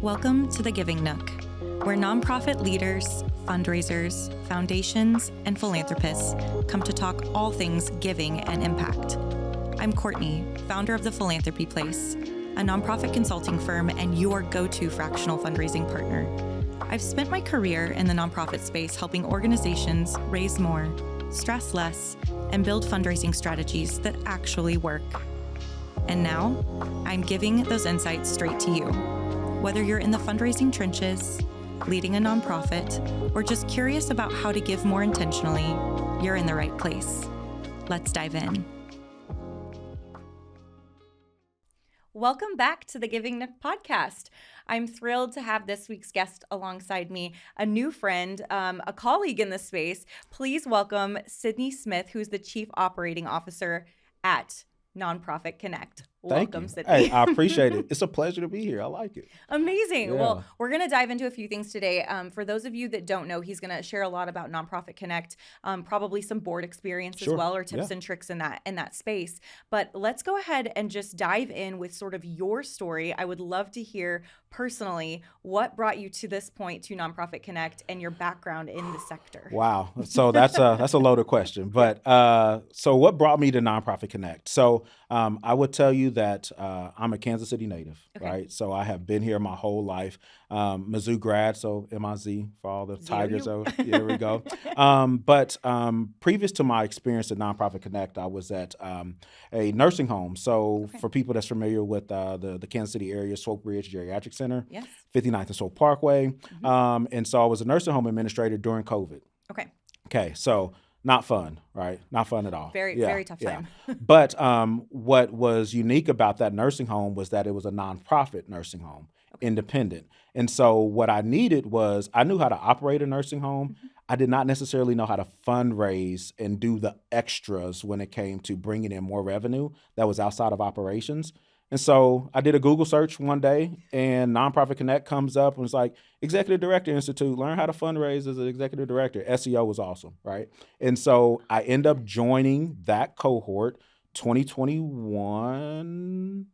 Welcome to the Giving Nook, where nonprofit leaders, fundraisers, foundations, and philanthropists come to talk all things giving and impact. I'm Courtney, founder of The Philanthropy Place, a nonprofit consulting firm and your go-to fractional fundraising partner. I've spent my career in the nonprofit space helping organizations raise more, stress less, and build fundraising strategies that actually work. And now, I'm giving those insights straight to you. Whether you're in the fundraising trenches, leading a nonprofit, or just curious about how to give more intentionally, you're in the right place. Let's dive in. Welcome back to the Giving Nook podcast. I'm thrilled to have this week's guest alongside me, a new friend, a colleague in the space. Please welcome Sidney Smith, who's the Chief Operating Officer at Nonprofit Connect. Welcome, Sidney. Hey, I appreciate it. It's a pleasure to be here. I like it. Amazing. Yeah. Well, we're going to dive into a few things today. For those of you that don't know, he's going to share a lot about Nonprofit Connect, probably some board experience as well, or tips and tricks in that space. But let's go ahead and just dive in with sort of your story. I would love to hear personally what brought you to this point to Nonprofit Connect and your background in the sector. Wow. So that's a loaded question. But so what brought me to Nonprofit Connect? So I would tell you that I'm a Kansas City native, right? So I have been here my whole life. Mizzou grad, so M-I-Z for all the Tigers. So here we go. But previous to my experience at Nonprofit Connect, I was at a nursing home. So for people that's familiar with the Kansas City area, Swope Ridge Geriatric Center, 59th and Swope Parkway. And so I was a nursing home administrator during COVID. Okay, so not fun, right? Not fun at all. Very tough time. But what was unique about that nursing home was that it was a nonprofit nursing home, independent. And so what I needed was, I knew how to operate a nursing home. I did not necessarily know how to fundraise and do the extras when it came to bringing in more revenue that was outside of operations. And so I did a Google search one day, and Nonprofit Connect comes up and was like, Executive Director Institute, learn how to fundraise as an executive director. SEO was awesome, right? And so I end up joining that cohort 2021.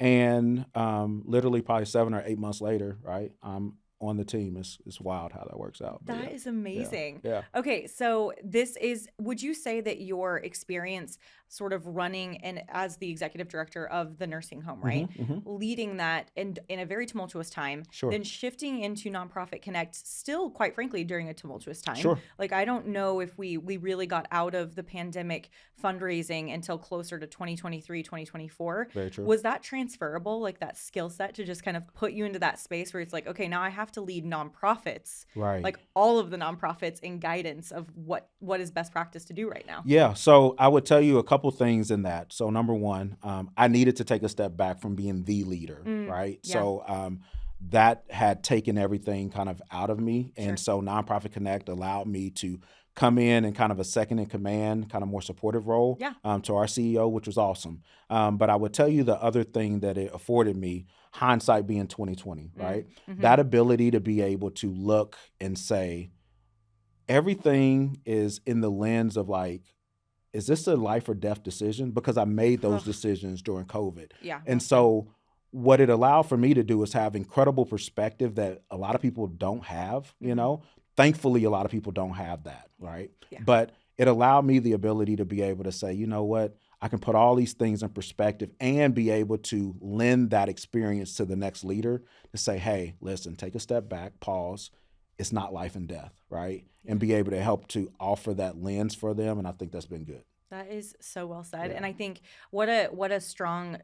And literally probably 7 or 8 months later, right, I'm on the team. It's wild how that works out. That is amazing. Yeah. Okay, so would you say that your experience sort of running and as the executive director of the nursing home, right? Leading that in a very tumultuous time, then shifting into Nonprofit Connect still, quite frankly, during a tumultuous time. Like, I don't know if we really got out of the pandemic fundraising until closer to 2023, 2024. Very true. Was that transferable, like that skill set to just kind of put you into that space where it's like, okay, now I have to lead nonprofits, like all of the nonprofits, in guidance of what is best practice to do right now? Yeah, so I would tell you a couple things in that. So number one, I needed to take a step back from being the leader, right? Yeah. So that had taken everything kind of out of me. And so Nonprofit Connect allowed me to come in kind of a second in command, kind of more supportive role to our CEO, which was awesome. But I would tell you the other thing that it afforded me, hindsight being 2020, right? That ability to be able to look and say, everything is in the lens of like, is this a life or death decision? Because I made those decisions during COVID. And so what it allowed for me to do is have incredible perspective that a lot of people don't have, you know? Thankfully, a lot of people don't have that, right? But it allowed me the ability to be able to say, you know what? I can put all these things in perspective and be able to lend that experience to the next leader to say, hey, listen, take a step back, pause. It's not life and death, right? And be able to help to offer that lens for them. And I think that's been good. That is so well said. And I think what a strong,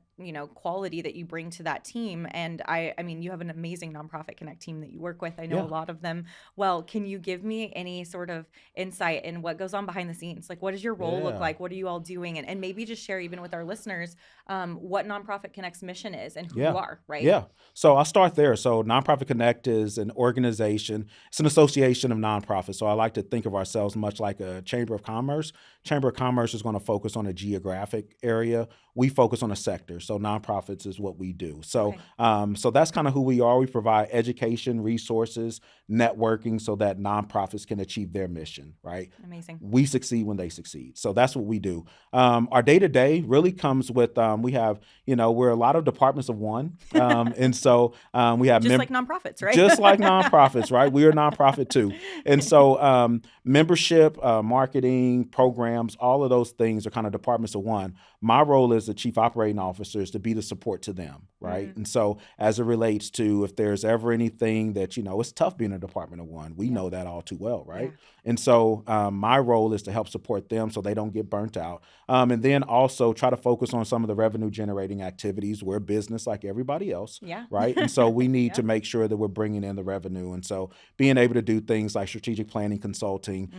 quality that you bring to that team. And I mean, you have an amazing Nonprofit Connect team that you work with. I know a lot of them. Well, can you give me any sort of insight in what goes on behind the scenes? Like, what does your role look like? What are you all doing? And maybe just share even with our listeners what Nonprofit Connect's mission is and who you are, right? Yeah. So I'll start there. So Nonprofit Connect is an organization. It's an association of nonprofits. So I like to think of ourselves much like a chamber of commerce. Chamber of Commerce is going to focus on a geographic area. We focus on a sector. So nonprofits is what we do. So, so that's kind of who we are. We provide education, resources, networking so that nonprofits can achieve their mission, right? Amazing. We succeed when they succeed. So that's what we do. Our day-to-day really comes with, we have, we're a lot of departments of one. And so we have just like nonprofits, right? Just like nonprofits, right? We are a nonprofit too. And so membership, marketing, programs, all of those things are kind of departments of one. My role as the chief operating officer is to be the support to them, right? And so as it relates to if there's ever anything that, it's tough being a department of one. We know that all too well, right? And so my role is to help support them so they don't get burnt out. And then also try to focus on some of the revenue generating activities. We're a business like everybody else, right? And so we need to make sure that we're bringing in the revenue. And so being able to do things like strategic planning consulting,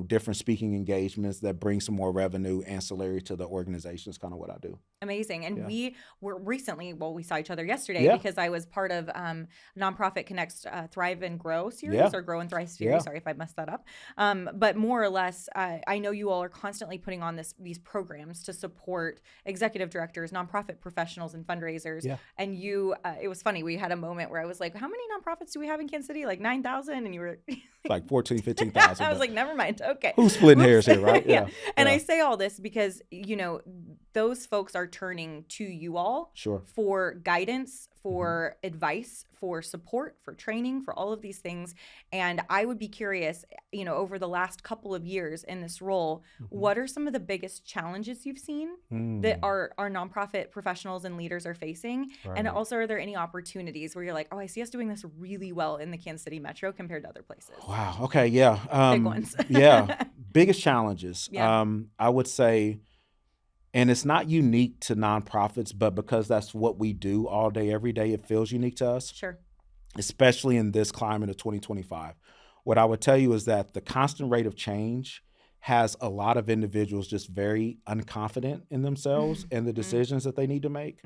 different speaking engagements that bring some more revenue ancillary to the organization is kind of what I do. Amazing. And we were recently, we saw each other yesterday because I was part of Nonprofit Connect's Thrive and Grow series or Grow and Thrive series. Sorry if I messed that up. But more or less, I know you all are constantly putting on these programs to support executive directors, nonprofit professionals, and fundraisers. And it was funny. We had a moment where I was like, how many nonprofits do we have in Kansas City? Like 9,000? And you were like 14, 15,000. I was like, never mind. Okay. Who's splitting hairs here, right? And I say all this because, those folks are turning to you all for guidance, for advice, for support, for training, for all of these things. And I would be curious, over the last couple of years in this role, what are some of the biggest challenges you've seen that our nonprofit professionals and leaders are facing? And also, are there any opportunities where you're like, oh, I see us doing this really well in the Kansas City metro compared to other places? Wow. Okay. Yeah. Big ones. Biggest challenges. I would say, and it's not unique to nonprofits, but because that's what we do all day, every day, it feels unique to us. Sure. Especially in this climate of 2025. What I would tell you is that the constant rate of change has a lot of individuals just very unconfident in themselves and the decisions that they need to make.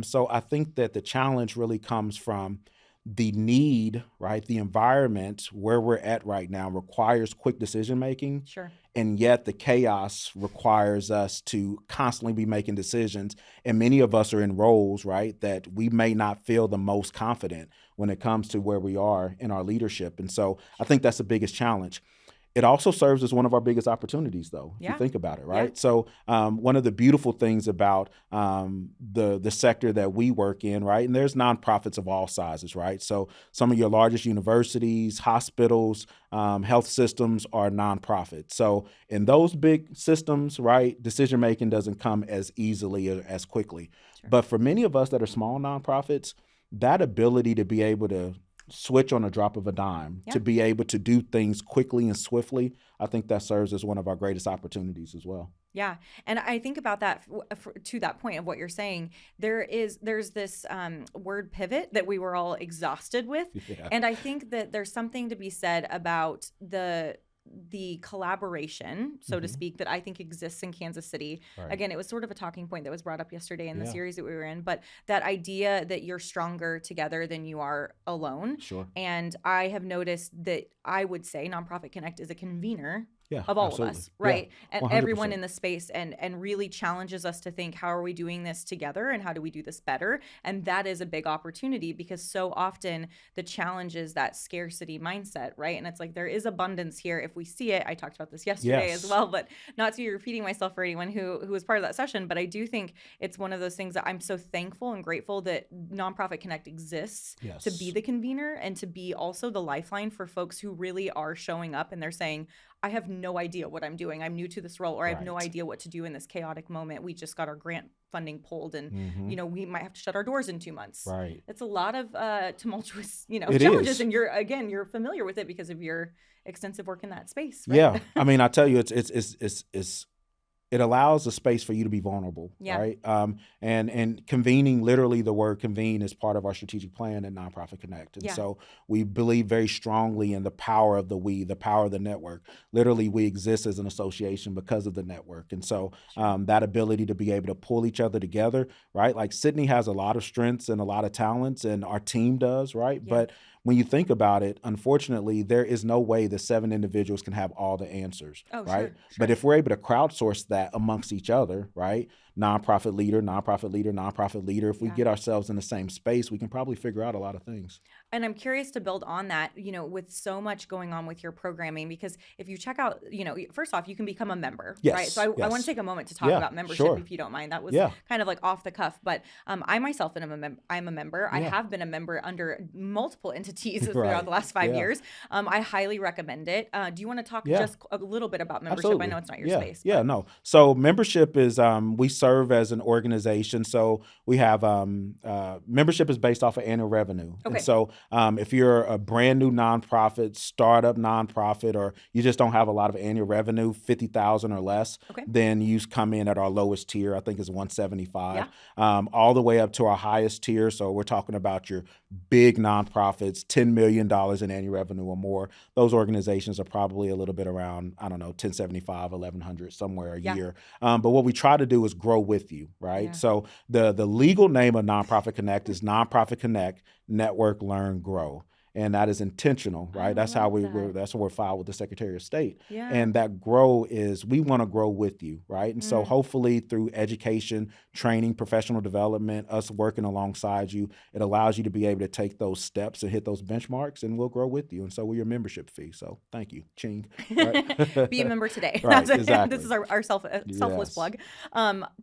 So I think that the challenge really comes from the need, right? The environment where we're at right now requires quick decision making. Sure. And yet the chaos requires us to constantly be making decisions. And many of us are in roles, right, that we may not feel the most confident when it comes to where we are in our leadership. And so I think that's the biggest challenge. It also serves as one of our biggest opportunities, though, if you think about it, right? So one of the beautiful things about the sector that we work in, right, and there's nonprofits of all sizes, right? So some of your largest universities, hospitals, health systems are nonprofits. So in those big systems, right, decision-making doesn't come as easily or as quickly. Sure. But for many of us that are small nonprofits, that ability to be able to switch on a drop of a dime, to be able to do things quickly and swiftly, I think that serves as one of our greatest opportunities as well. Yeah. And I think about that to that point of what you're saying, there's this word pivot that we were all exhausted with. And I think that there's something to be said about the collaboration, so to speak, that I think exists in Kansas City. Again, it was sort of a talking point that was brought up yesterday in the series that we were in, but that idea that you're stronger together than you are alone. Sure. And I have noticed that I would say Nonprofit Connect is a convener of all of us, right? And 100%. Everyone in the space and really challenges us to think, how are we doing this together and how do we do this better? And that is a big opportunity because so often the challenge is that scarcity mindset, right? And it's like, there is abundance here if we see it. I talked about this yesterday as well, but not to be repeating myself for anyone who was part of that session, but I do think it's one of those things that I'm so thankful and grateful that Nonprofit Connect exists to be the convener and to be also the lifeline for folks who really are showing up and they're saying, I have no idea what I'm doing. I'm new to this role, or I have no idea what to do in this chaotic moment. We just got our grant funding pulled and, we might have to shut our doors in 2 months. Right. It's a lot of tumultuous, challenges. And you're familiar with it because of your extensive work in that space. Right? Yeah. I mean, I tell you, it allows a space for you to be vulnerable, right? And convening, literally the word convene is part of our strategic plan at Nonprofit Connect. And so we believe very strongly in the power of the power of the network. Literally, we exist as an association because of the network. And so that ability to be able to pull each other together, right? Like Sidney has a lot of strengths and a lot of talents and our team does, right? when you think about it, unfortunately, there is no way the 7 individuals can have all the answers, Oh, right? sure. But if we're able to crowdsource that amongst each other, right? Nonprofit leader, nonprofit leader, nonprofit leader. If we Yeah. get ourselves in the same space, we can probably figure out a lot of things. And I'm curious to build on that, with so much going on with your programming, because if you check out, first off, you can become a member, right? Yes, So I want to yes. take a moment to talk Yeah, about membership, sure. if you don't mind. That was Yeah, kind of like off the cuff, but I myself I'm a member. I yeah. have been a member under multiple entities throughout Right. the last 5 Yeah. years. I highly recommend it. Do you want to talk Yeah. just a little bit about membership? I Absolutely. know it's not your Yeah. space, Yeah. but No. So membership is we serve as an organization. So we have membership is based off of annual revenue. Okay. And so if you're a brand new nonprofit, startup nonprofit, or you just don't have a lot of annual revenue, 50,000 or less, Okay. then you come in at our lowest tier. I think is 175. Yeah. All the way up to our highest tier. So we're talking about your big nonprofits, $10 million in annual revenue or more. Those organizations are probably a little bit around, I don't know, 1075, 1100, somewhere a Yeah. year. But what we try to do is grow with you, right? Yeah. So the legal name of Nonprofit Connect is Nonprofit Connect Network Learn Grow. And that is intentional, right? I That's how love that's what we're filed with the Secretary of State. Yeah. And that grow is we want to grow with you, right? And so Mm. hopefully through education, training, professional development, us working alongside you, it allows you to be able to take those steps and hit those benchmarks, and we'll grow with you. And so we're your membership fee. So thank you, Ching. Right? Be a member today. Right, This exactly. is our selfless Yes. plug.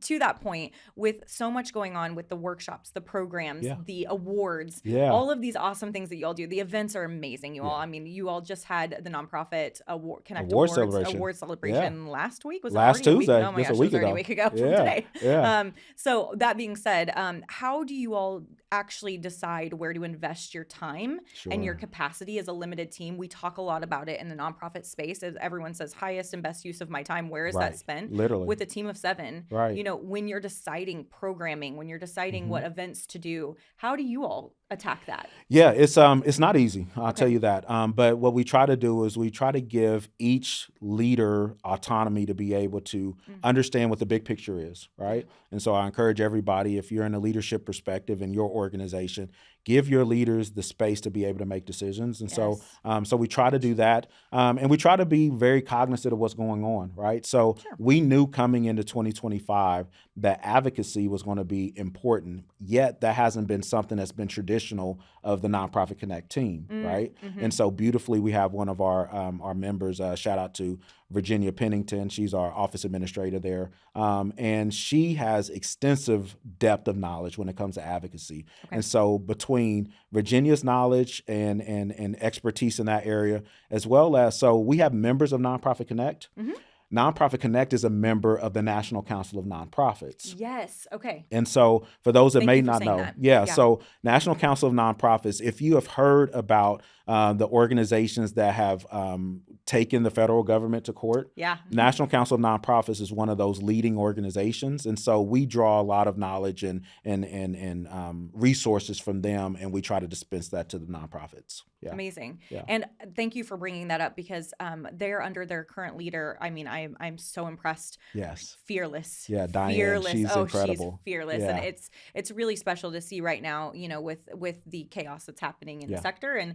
To that point, with so much going on with the workshops, the programs, Yeah. the awards, Yeah. all of these awesome things that you all do. The events are amazing, you all. Yeah. I mean, you all just had the nonprofit Connect Award Awards celebration. celebration last week. Was Last it already Tuesday, a week? Oh my just a gosh, week it was already ago. a week ago from Yeah, today. yeah. So that being said, how do you all actually decide where to invest your time and your Sure. capacity as a limited team? We talk a lot about it in the nonprofit space. As everyone says, highest and best use of my time. Where is that Right. spent? Literally. With a team of 7, Right. when you're deciding programming, when you're deciding Mhm. what events to do, how do you all attack that? Yeah, it's not easy. I'll Okay. tell you that. But what we try to do is we try to give each leader autonomy to be able to Mm. understand what the big picture is, right? And so I encourage everybody, if you're in a leadership perspective in your organization, give your leaders the space to be able to make decisions. And Yes. so we try to do that, and we try to be very cognizant of what's going on, right? So Sure. we knew coming into 2025 that advocacy was going to be important. Yet that hasn't been something that's been traditional of the Nonprofit Connect team, right? Mm-hmm. And so beautifully, we have one of our members. Shout out to Virginia Pennington. She's our office administrator there, and she has extensive depth of knowledge when it comes to advocacy. Okay. And so between Virginia's knowledge and expertise in that area, as well as so we have members of Nonprofit Connect. Mhm. Nonprofit Connect is a member of the National Council of Nonprofits. Yes. Okay. And so for those that Thank may you for not saying know, that. yeah, Yeah. so National Council of Nonprofits, if you have heard about the organizations that have taken the federal government to court, Yeah. National Council of Nonprofits is one of those leading organizations. And so we draw a lot of knowledge and resources from them, and we try to dispense that to the nonprofits. Yeah. Amazing. Yeah. And thank you for bringing that up, because they're under their current leader. I mean, I'm so impressed. Yes. Fearless. Yeah, Diane, Fearless. she's Oh, incredible. she's fearless. Yeah. And it's really special to see right now, with the chaos that's happening in the Yeah. sector. And,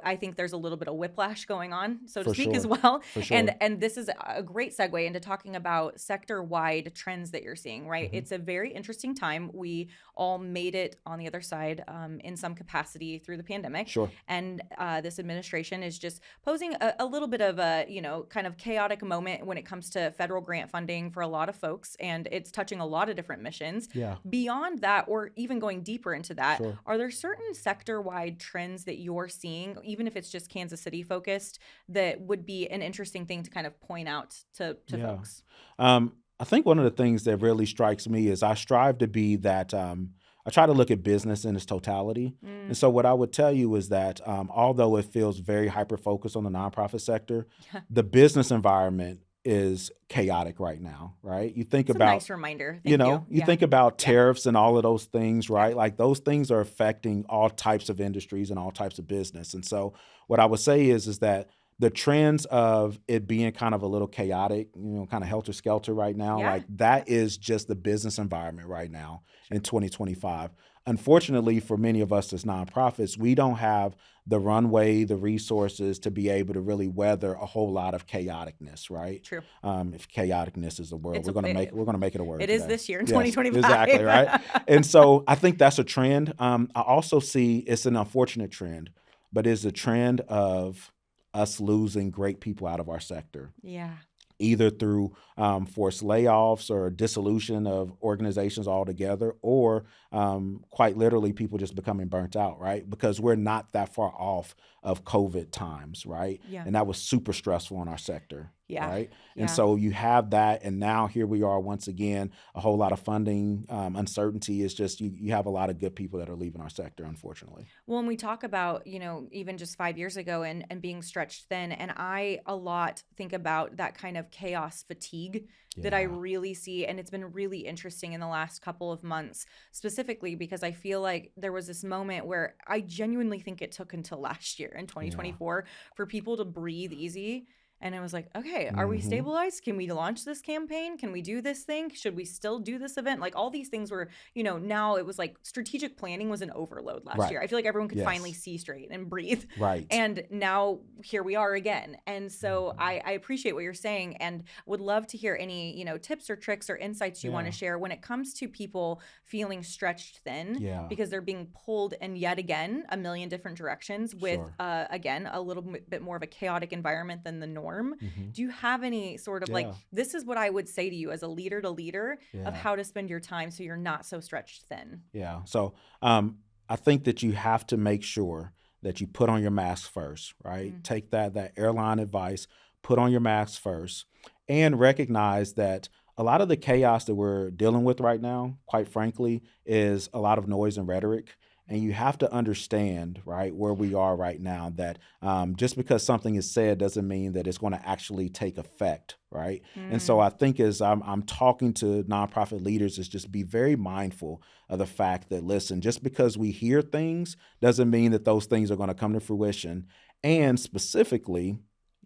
I think there's a little bit of whiplash going on, so to For speak, as sure. well. For sure. And this is a great segue into talking about sector-wide trends that you're seeing, right? Mhm. It's a very interesting time. We all made it on the other side in some capacity through the pandemic. Sure. And this administration is just posing a little bit of a, kind of chaotic moment when it comes to federal grant funding for a lot of folks. And it's touching a lot of different missions. Yeah. Beyond that, or even going deeper into that, Sure. are there certain sector-wide trends that you're seeing, even if it's just Kansas City focused, that would be an interesting thing to kind of point out to Yeah. folks? I think one of the things that really strikes me is I strive to be that I try to look at business in its totality. Mm. And so what I would tell you is that although it feels very hyper-focused on the nonprofit sector, Yeah. the business environment is chaotic right now, right? You think It's a about nice reminder. Thank you. you Yeah. think about Yeah. tariffs and all of those things, right? Like those things are affecting all types of industries and all types of business. And so what I would say is that the trends of it being kind of a little chaotic, kind of helter-skelter right now, Yeah. like that is just the business environment right now in 2025. unfortunately for many of us as nonprofits, we don't have the runway, the resources to be able to really weather a whole lot of chaoticness, right? True. If chaoticness is a word, It's we're gonna make it a word. It today. is this year in Yes, 2025. exactly, right? And so I think that's a trend. I also see it's an unfortunate trend, but it's a trend of us losing great people out of our sector. Yeah. Either through forced layoffs or dissolution of organizations altogether, or quite literally people just becoming burnt out, right? Because we're not that far off of COVID times, right? Yeah. And that was super stressful in our sector. Yeah. Right. Yeah. And so you have that. And now here we are once again, a whole lot of funding uncertainty. Is just you have a lot of good people that are leaving our sector, unfortunately. Well, when we talk about, even just 5 years ago and being stretched thin, and I a lot think about that kind of chaos fatigue that I really see. And it's been really interesting in the last couple of months, specifically because I feel like there was this moment where I genuinely think it took until last year in 2024 for people to breathe easy. And I was like, okay, are we stabilized? Can we launch this campaign? Can we do this thing? Should we still do this event? Like all these things were, now it was like strategic planning was an overload last year. I feel like everyone could finally see straight and breathe. Right. And now here we are again. And so I appreciate what you're saying and would love to hear any, tips or tricks or insights you want to share when it comes to people feeling stretched thin because they're being pulled in yet again a million different directions with, again, a little bit more of a chaotic environment than the norm. Do you have any sort of like, this is what I would say to you as a leader to leader of how to spend your time so you're not so stretched thin? Yeah. So I think that you have to make sure that you put on your mask first, right? Take that airline advice, put on your mask first, and recognize that a lot of the chaos that we're dealing with right now, quite frankly, is a lot of noise and rhetoric. And you have to understand, right, where we are right now, that just because something is said doesn't mean that it's going to actually take effect, right? And so I think as I'm talking to nonprofit leaders is just be very mindful of the fact that, listen, just because we hear things doesn't mean that those things are going to come to fruition. And specifically,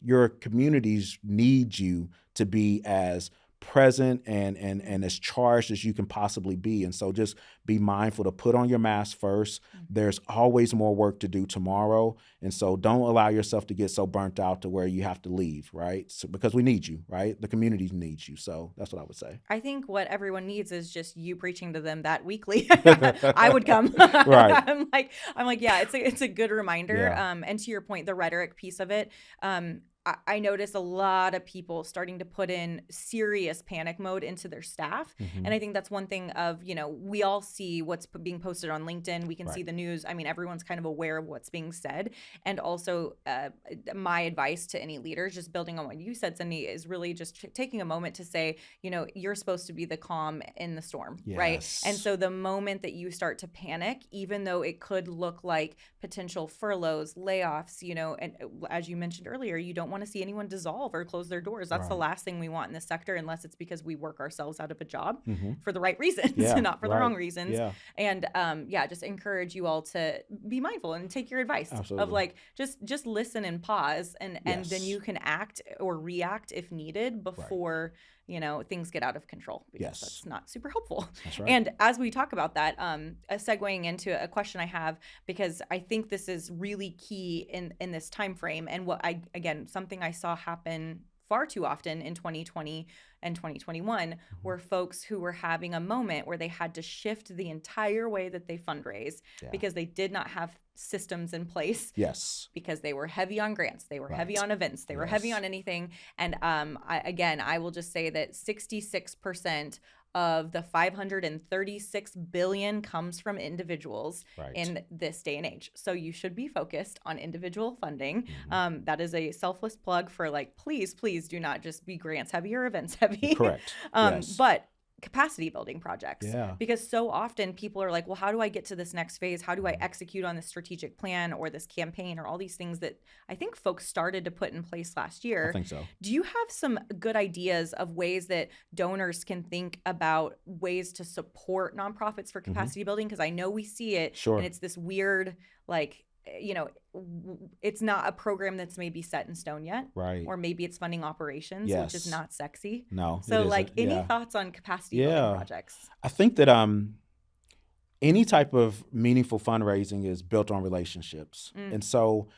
your communities need you to be as present and as charged as you can possibly be. And so just be mindful to put on your mask first. There's always more work to do tomorrow. And so don't allow yourself to get so burnt out to where you have to leave, right? So, because we need you, right? The community needs you. So that's what I would say. I think what everyone needs is just you preaching to them that weekly. I would come. Right. I'm like, yeah, it's a good reminder. And to your point, the rhetoric piece of it, I notice a lot of people starting to put in serious panic mode into their staff. And I think that's one thing of, we all see what's being posted on LinkedIn. We can see the news. I mean, everyone's kind of aware of what's being said. And also my advice to any leaders, just building on what you said, Cindy, is really just taking a moment to say, you're supposed to be the calm in the storm, right? And so the moment that you start to panic, even though it could look like potential furloughs, layoffs, and as you mentioned earlier, you don't want to see anyone dissolve or close their doors. That's the last thing we want in this sector, unless it's because we work ourselves out of a job for the right reasons, not for the wrong reasons. And just encourage you all to be mindful and take your advice of like just listen and pause, and then you can act or react if needed before things get out of control, because that's not super helpful. That's right. And as we talk about that, segueing into a question I have, because I think this is really key in this time frame, and something I saw happen far too often in 2020 and 2021 were folks who were having a moment where they had to shift the entire way that they fundraise because they did not have systems in place. Yes. Because they were heavy on grants, they were heavy on events, they were heavy on anything. And I will just say that 66% of the $536 billion comes from individuals in this day and age. So you should be focused on individual funding. That is a selfless plug for please do not just be grants heavy or events heavy. Correct. But capacity building projects. Because so often people are like, well, how do I get to this next phase? How do I execute on this strategic plan or this campaign or all these things that I think folks started to put in place last year? I think so. Do you have some good ideas of ways that donors can think about ways to support nonprofits for capacity building? Because I know we see it and it's this weird, it's not a program that's maybe set in stone yet. Right. Or maybe it's funding operations, which is not sexy. No. So any thoughts on capacity building projects? I think that Any type of meaningful fundraising is built on relationships. And so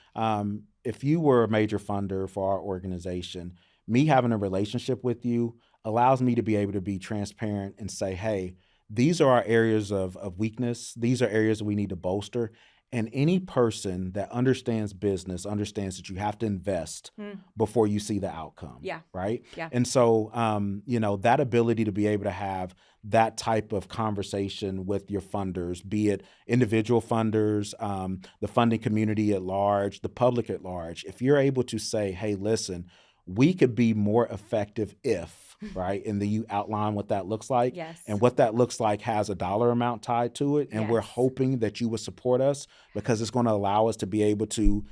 if you were a major funder for our organization, me having a relationship with you allows me to be able to be transparent and say, hey, these are our areas of weakness. These are areas that we need to bolster. And any person that understands business understands that you have to invest before you see the outcome. Yeah. Right. Yeah. And so, that ability to be able to have that type of conversation with your funders, be it individual funders, the funding community at large, the public at large, if you're able to say, hey, listen, we could be more effective if, right? And then you outline what that looks like. Yes. And what that looks like has a dollar amount tied to it. And we're Yes. hoping that you would support us because it's going to allow us to be able to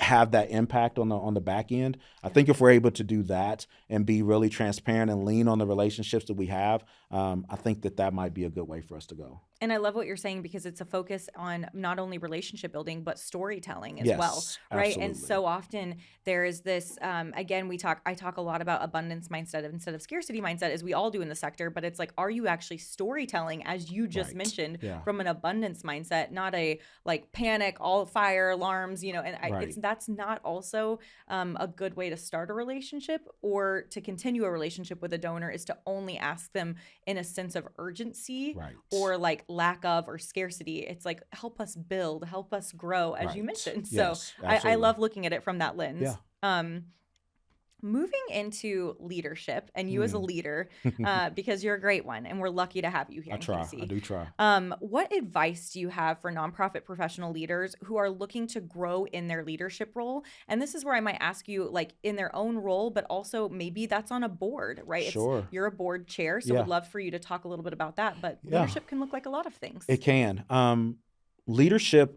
have that impact on the back end. I think if we're able to do that and be really transparent and lean on the relationships that we have, I think that might be a good way for us to go. And I love what you're saying because it's a focus on not only relationship building, but storytelling as Yes, well, right? absolutely. And so often there is this, again, I talk a lot about abundance mindset instead of scarcity mindset, as we all do in the sector, but it's like, are you actually storytelling, as you just mentioned, from an abundance mindset, not a like panic, all fire alarms, and that's not also a good way to start a relationship or to continue a relationship with a donor, is to only ask them in a sense of urgency or like lack of or scarcity. It's like, help us build, help us grow, as you mentioned. Yes, so I love looking at it from that lens. Yeah. Moving into leadership, and you as a leader, because you're a great one, and we're lucky to have you here. I do try. What advice do you have for nonprofit professional leaders who are looking to grow in their leadership role? And this is where I might ask you, like, in their own role, but also maybe that's on a board, right? Sure. You're a board chair, so I'd love for you to talk a little bit about that. But leadership can look like a lot of things. It can. Leadership,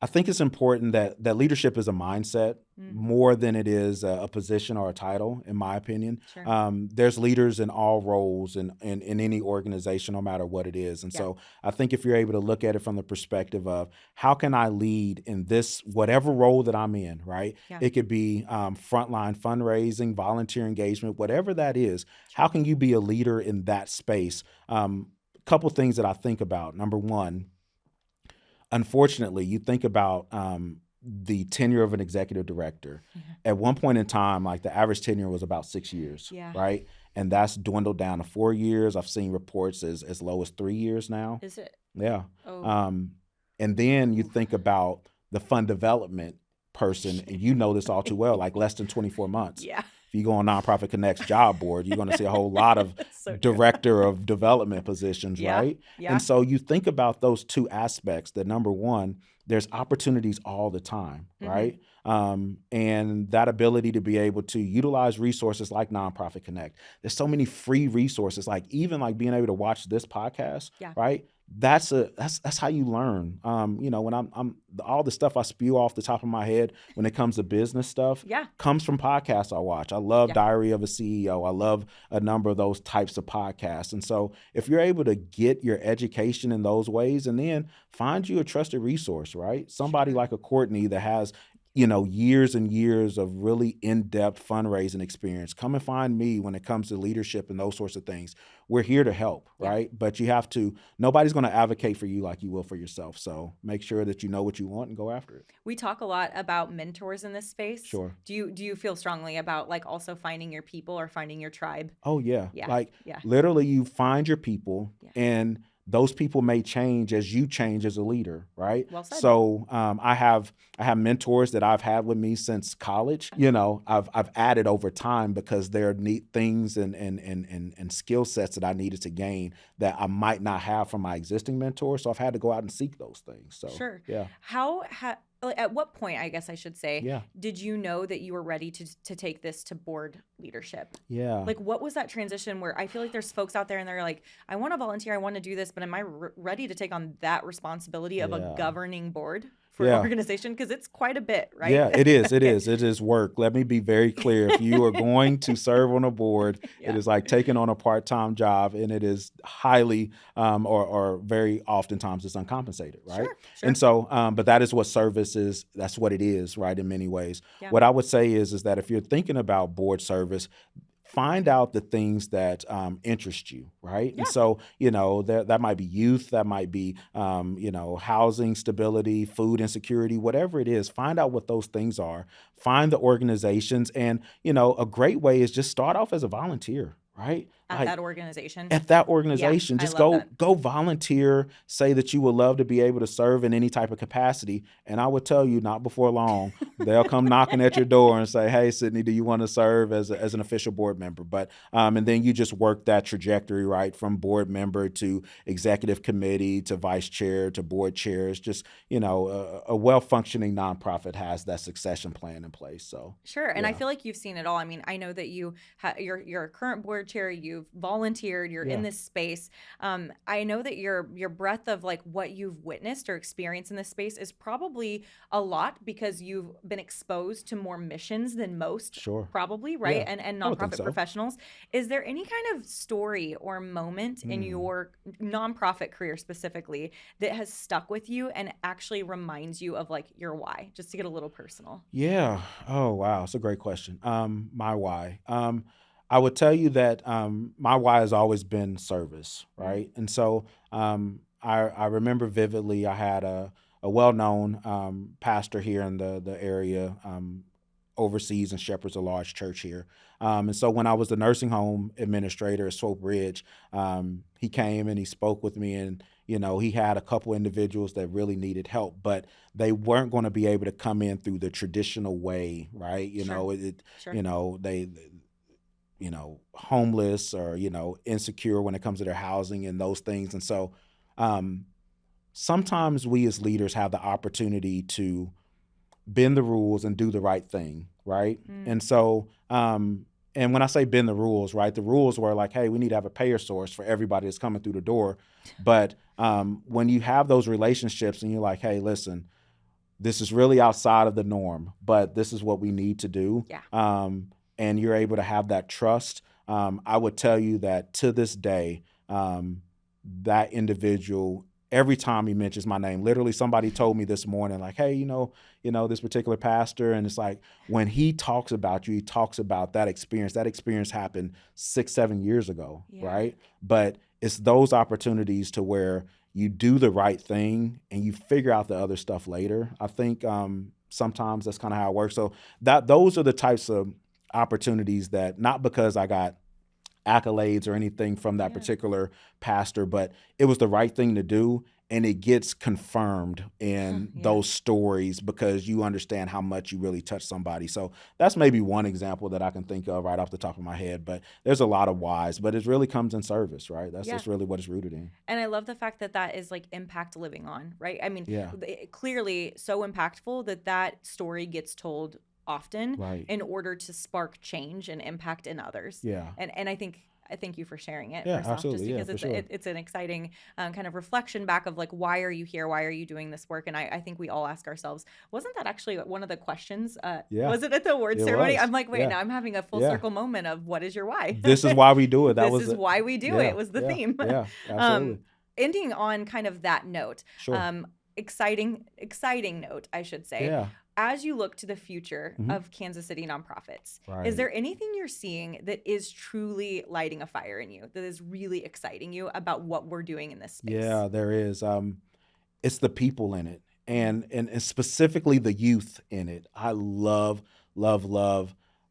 I think it's important that leadership is a mindset more than it is a position or a title, in my opinion. Sure. There's leaders in all roles in any organization, no matter what it is. And so I think if you're able to look at it from the perspective of how can I lead in this, whatever role that I'm in, right? Yeah. It could be frontline fundraising, volunteer engagement, whatever that is. How can you be a leader in that space? Couple things that I think about. Number one, unfortunately, you think about the tenure of an executive director. At one point in time, like the average tenure was about 6 years, right? And that's dwindled down to 4 years. I've seen reports as low as 3 years now. Is it? Yeah. Oh. And then you think about the fund development person, and you know this all too well, like less than 24 months. Yeah. If you go on Nonprofit Connect's job board, you're going to see a whole lot of director of development positions, right? Yeah. And so you think about those two aspects, that number one, there's opportunities all the time, right? And that ability to be able to utilize resources like Nonprofit Connect. There's so many free resources, like even like being able to watch this podcast, right? That's how you learn. When I'm all the stuff I spew off the top of my head when it comes to business stuff comes from podcasts I watch. I love Diary of a CEO. I love a number of those types of podcasts. And so if you're able to get your education in those ways, and then find you a trusted resource, right? Somebody like a Courtney that has years and years of really in-depth fundraising experience. Come and find me when it comes to leadership and those sorts of things. We're here to help, right? But you have to, nobody's going to advocate for you like you will for yourself. So make sure that you know what you want and go after it. We talk a lot about mentors in this space. Sure. Do you feel strongly about like also finding your people or finding your tribe? Oh, yeah. Literally you find your people and those people may change as you change as a leader, right? Well said. So I have mentors that I've had with me since college. I've added over time because there are neat things and skill sets that I needed to gain that I might not have from my existing mentor. So I've had to go out and seek those things. So sure. Yeah. At what point, I guess I should say, did you know that you were ready to take this to board leadership? Yeah. Like, what was that transition where I feel like there's folks out there and they're like, I want to volunteer, I want to do this, but am I ready to take on that responsibility of a governing board for an organization? Because it's quite a bit, right? Yeah, it is. It is. It is work. Let me be very clear. If you are going to serve on a board, it is like taking on a part-time job, and it is highly or very oftentimes it's uncompensated, right? Sure. And so, but that is what service is. That's what it is, right, in many ways. What I would say is that if you're thinking about board service, find out the things that interest you, right? Yeah. And so, that might be youth, that might be, housing stability, food insecurity, whatever it is. Find out what those things are. Find the organizations. And, a great way is just start off as a volunteer, right? At that organization. Yeah, Just I love that. go volunteer, say that you would love to be able to serve in any type of capacity. And I would tell you, not before long, they'll come knocking at your door and say, hey, Sidney, do you want to serve as an official board member? But and then you just work that trajectory, right, from board member to executive committee to vice chair to board chairs. Just, a well-functioning nonprofit has that succession plan in place. So sure. And I feel like you've seen it all. I mean, I know that you're a current board chair, you've volunteered, you're in this space. I know that your breadth of like what you've witnessed or experienced in this space is probably a lot because you've been exposed to more missions than most, probably, right? Yeah, and nonprofit professionals. Is there any kind of story or moment in your nonprofit career specifically that has stuck with you and actually reminds you of like your why? Just to get a little personal. Yeah. Oh, wow. It's a great question. My why. I would tell you that my why has always been service, right? And so I remember vividly I had a well-known pastor here in the area, oversees and shepherds a large church here. And so when I was the nursing home administrator at Swope Ridge, he came and he spoke with me, and he had a couple individuals that really needed help, but they weren't going to be able to come in through the traditional way, right? They homeless or, insecure when it comes to their housing and those things. And so sometimes we as leaders have the opportunity to bend the rules and do the right thing, right? And so, and when I say bend the rules, right, the rules were like, hey, we need to have a payer source for everybody that's coming through the door. But when you have those relationships and you're like, hey, listen, this is really outside of the norm, but this is what we need to do. Yeah. And you're able to have that trust. I would tell you that to this day, that individual, every time he mentions my name, literally somebody told me this morning, like, hey, this particular pastor, and it's like when he talks about you, he talks about that experience. That experience happened 6-7 years ago, right? But it's those opportunities to where you do the right thing and you figure out the other stuff later. I think sometimes that's kind of how it works. So those are the types of opportunities that, not because I got accolades or anything from that particular pastor, but it was the right thing to do. And it gets confirmed in those stories because you understand how much you really touch somebody. So that's maybe one example that I can think of right off the top of my head. But there's a lot of whys, but it really comes in service, right? That's just really what it's rooted in. And I love the fact that is like impact living on, right? I mean, clearly so impactful that story gets told often in order to spark change and impact in others. Yeah. And I thank you for sharing it. Yeah, first off, absolutely. just because it's an exciting kind of reflection back of like, why are you here? Why are you doing this work? And I think we all ask ourselves, wasn't that actually one of the questions? Was it at the award ceremony? Was. I'm like, wait, now I'm having a full circle moment of what is your why? This is why we do it. This is why we do it. Was the theme. Yeah, absolutely. Ending on kind of that note, exciting note, I should say. Yeah. As you look to the future of Kansas City nonprofits, is there anything you're seeing that is truly lighting a fire in you, that is really exciting you about what we're doing in this space? Yeah, there is. It's the people in it, and specifically the youth in it. I love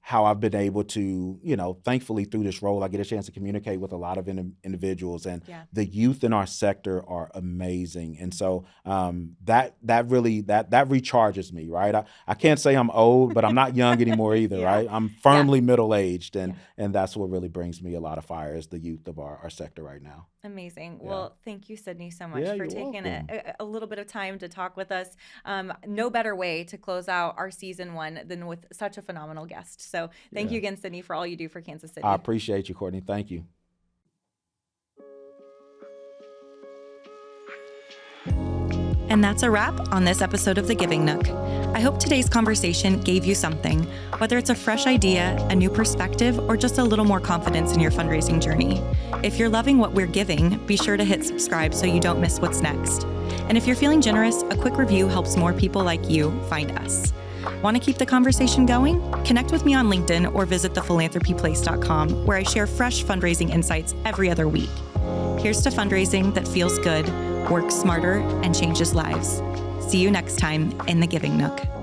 how I've been able to, thankfully through this role, I get a chance to communicate with a lot of individuals, and the youth in our sector are amazing. And so that really recharges me, right? I can't say I'm old, but I'm not young anymore either, right? I'm firmly middle-aged, and that's what really brings me a lot of fire is the youth of our sector right now. Amazing. Well, thank you, Sidney, so much for taking a little bit of time to talk with us. No better way to close out our season 1 than with such a phenomenal guest. So thank you again, Sidney, for all you do for Kansas City. I appreciate you, Courtney. Thank you. And that's a wrap on this episode of the Giving Nook. I hope today's conversation gave you something, whether it's a fresh idea, a new perspective, or just a little more confidence in your fundraising journey. If you're loving what we're giving, be sure to hit subscribe so you don't miss what's next. And if you're feeling generous, a quick review helps more people like you find us. Want to keep the conversation going? Connect with me on LinkedIn or visit thephilanthropyplace.com, where I share fresh fundraising insights every other week. Here's to fundraising that feels good, works smarter, and changes lives. See you next time in the Giving Nook.